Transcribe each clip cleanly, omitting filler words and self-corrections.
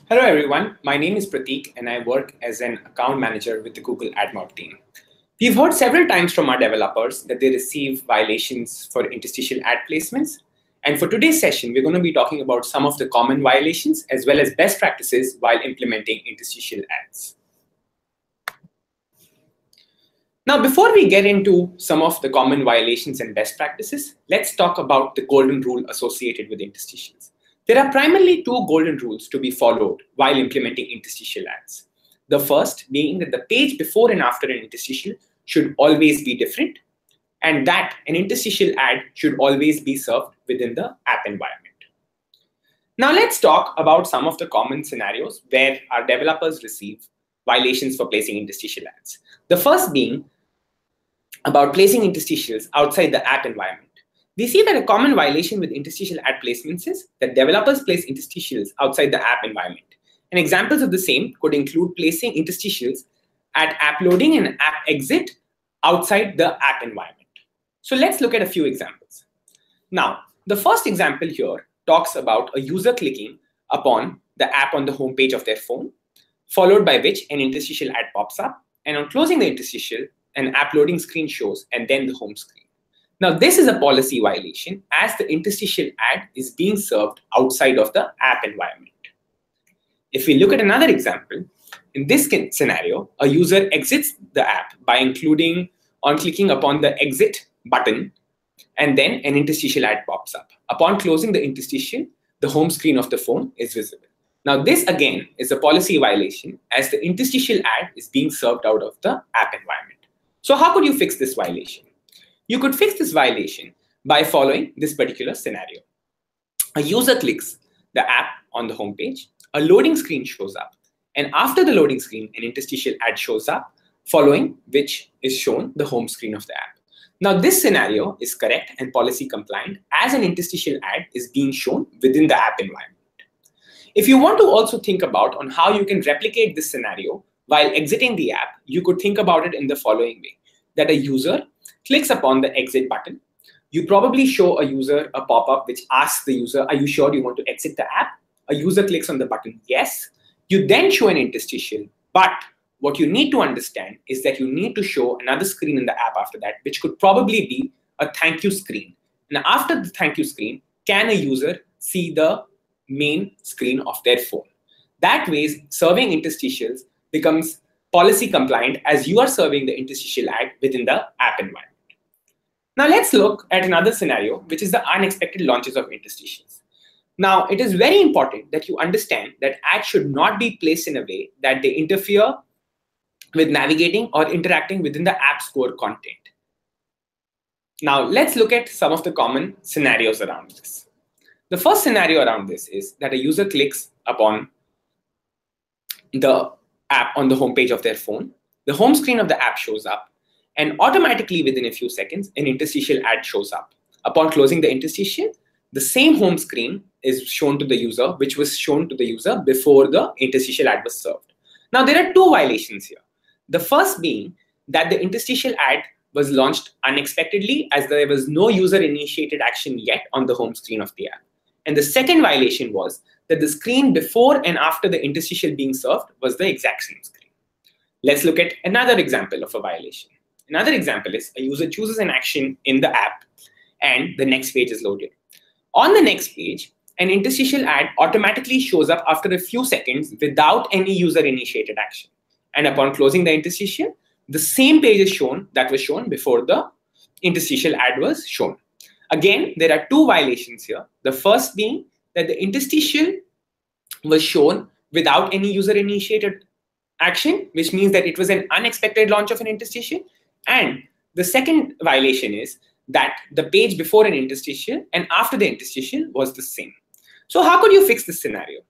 Hello everyone, my name is Prateek and I work as an account manager with the Google AdMob team. We've heard several times from our developers that they receive violations for interstitial ad placements. And for today's session, we're going to be talking about some of the common violations as well as best practices while implementing interstitial ads. Now, before we get into some of the common violations and best practices, let's talk about the golden rule associated with interstitials. There are primarily two golden rules to be followed while implementing interstitial ads. The first being that the page before and after an interstitial should always be different, and that an interstitial ad should always be served within the app environment. Now let's talk about some of the common scenarios where our developers receive violations for placing interstitial ads. The first being about placing interstitials outside the app environment. We see that a common violation with interstitial ad placements is that developers place interstitials outside the app environment. And examples of the same could include placing interstitials at app loading and app exit outside the app environment. So let's look at a few examples. Now, the first example here talks about a user clicking upon the app on the home page of their phone, followed by which an interstitial ad pops up, and on closing the interstitial, an app loading screen shows, and then the home screen. Now, this is a policy violation as the interstitial ad is being served outside of the app environment. If we look at another example, in this scenario, a user exits the app by clicking upon the exit button, and then an interstitial ad pops up. Upon closing the interstitial, the home screen of the phone is visible. Now, this again is a policy violation as the interstitial ad is being served out of the app environment. So how could you fix this violation? You could fix this violation by following this particular scenario. A user clicks the app on the home page, a loading screen shows up, and after the loading screen, an interstitial ad shows up, following which is shown the home screen of the app. Now, this scenario is correct and policy compliant as an interstitial ad is being shown within the app environment. If you want to also think about on how you can replicate this scenario while exiting the app, you could think about it in the following way, that a user clicks upon the exit button. You probably show a user a pop-up which asks the user, are you sure you want to exit the app? A user clicks on the button, yes. You then show an interstitial, but what you need to understand is that you need to show another screen in the app after that, which could probably be a thank you screen. And after the thank you screen, can a user see the main screen of their phone? That way, serving interstitials becomes policy compliant as you are serving the interstitial ad within the app environment. Now let's look at another scenario, which is the unexpected launches of interstitials. Now, it is very important that you understand that ads should not be placed in a way that they interfere with navigating or interacting within the app's core content. Now, let's look at some of the common scenarios around this. The first scenario around this is that a user clicks upon the app on the home page of their phone. The home screen of the app shows up, and automatically within a few seconds, an interstitial ad shows up. Upon closing the interstitial, the same home screen is shown to the user, which was shown to the user before the interstitial ad was served. Now, there are two violations here. The first being that the interstitial ad was launched unexpectedly as there was no user-initiated action yet on the home screen of the app. And the second violation was that the screen before and after the interstitial being served was the exact same screen. Let's look at another example of a violation. Another example is a user chooses an action in the app and the next page is loaded. On the next page, an interstitial ad automatically shows up after a few seconds without any user-initiated action. And upon closing the interstitial, the same page is shown that was shown before the interstitial ad was shown. Again, there are two violations here. The first being that the interstitial was shown without any user-initiated action, which means that it was an unexpected launch of an interstitial. And the second violation is that the page before an interstitial and after the interstitial was the same. So how could you fix this scenario?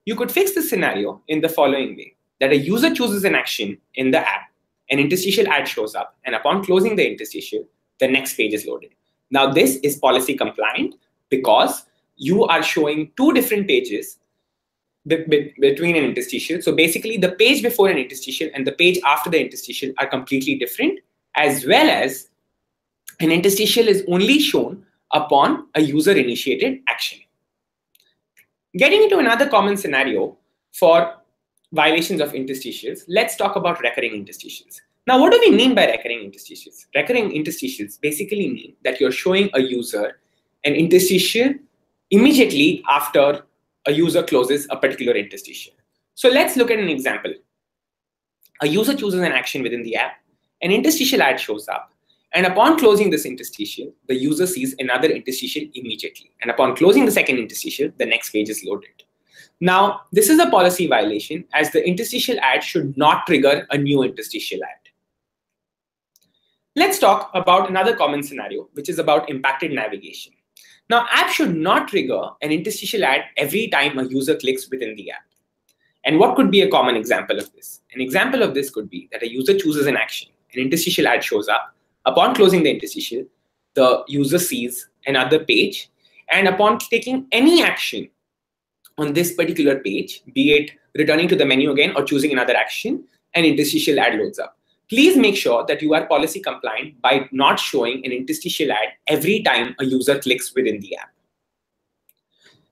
You could fix this scenario in the following way, that a user chooses an action in the app, an interstitial ad shows up, and upon closing the interstitial, the next page is loaded. Now, this is policy compliant because you are showing two different pages between an interstitial. So basically, the page before an interstitial and the page after the interstitial are completely different, as well as an interstitial is only shown upon a user-initiated action. Getting into another common scenario for violations of interstitials, let's talk about recurring interstitials. Now, what do we mean by recurring interstitials? Recurring interstitials basically mean that you're showing a user an interstitial immediately after a user closes a particular interstitial. So let's look at an example. A user chooses an action within the app, an interstitial ad shows up, and upon closing this interstitial, the user sees another interstitial immediately. And upon closing the second interstitial, the next page is loaded. Now, this is a policy violation, as the interstitial ad should not trigger a new interstitial ad. Let's talk about another common scenario, which is about impacted navigation. Now, app should not trigger an interstitial ad every time a user clicks within the app. And what could be a common example of this? An example of this could be that a user chooses an action, an interstitial ad shows up. Upon closing the interstitial, the user sees another page, and upon taking any action on this particular page, be it returning to the menu again or choosing another action, an interstitial ad loads up. Please make sure that you are policy compliant by not showing an interstitial ad every time a user clicks within the app.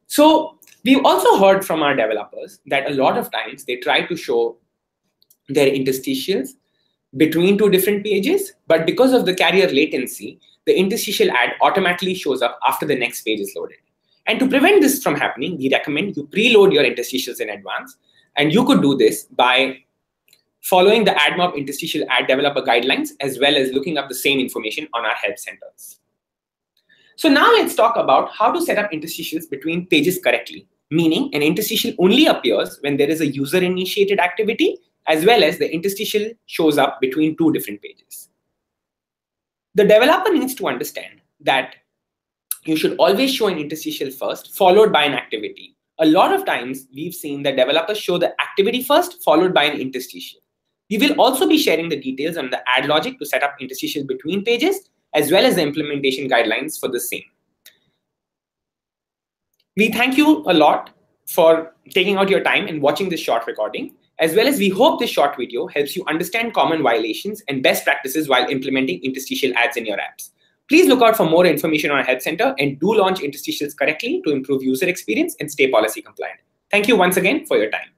So we've also heard from our developers that a lot of times they try to show their interstitials between two different pages, but because of the carrier latency, the interstitial ad automatically shows up after the next page is loaded. And to prevent this from happening, we recommend you preload your interstitials in advance. And you could do this by following the AdMob interstitial ad developer guidelines, as well as looking up the same information on our help centers. So now let's talk about how to set up interstitials between pages correctly, meaning an interstitial only appears when there is a user-initiated activity, as well as the interstitial shows up between two different pages. The developer needs to understand that you should always show an interstitial first, followed by an activity. A lot of times, we've seen that developers show the activity first, followed by an interstitial. We will also be sharing the details on the ad logic to set up interstitials between pages, as well as the implementation guidelines for the same. We thank you a lot for taking out your time and watching this short recording, as well as we hope this short video helps you understand common violations and best practices while implementing interstitial ads in your apps. Please look out for more information on our Help Center and do launch interstitials correctly to improve user experience and stay policy compliant. Thank you once again for your time.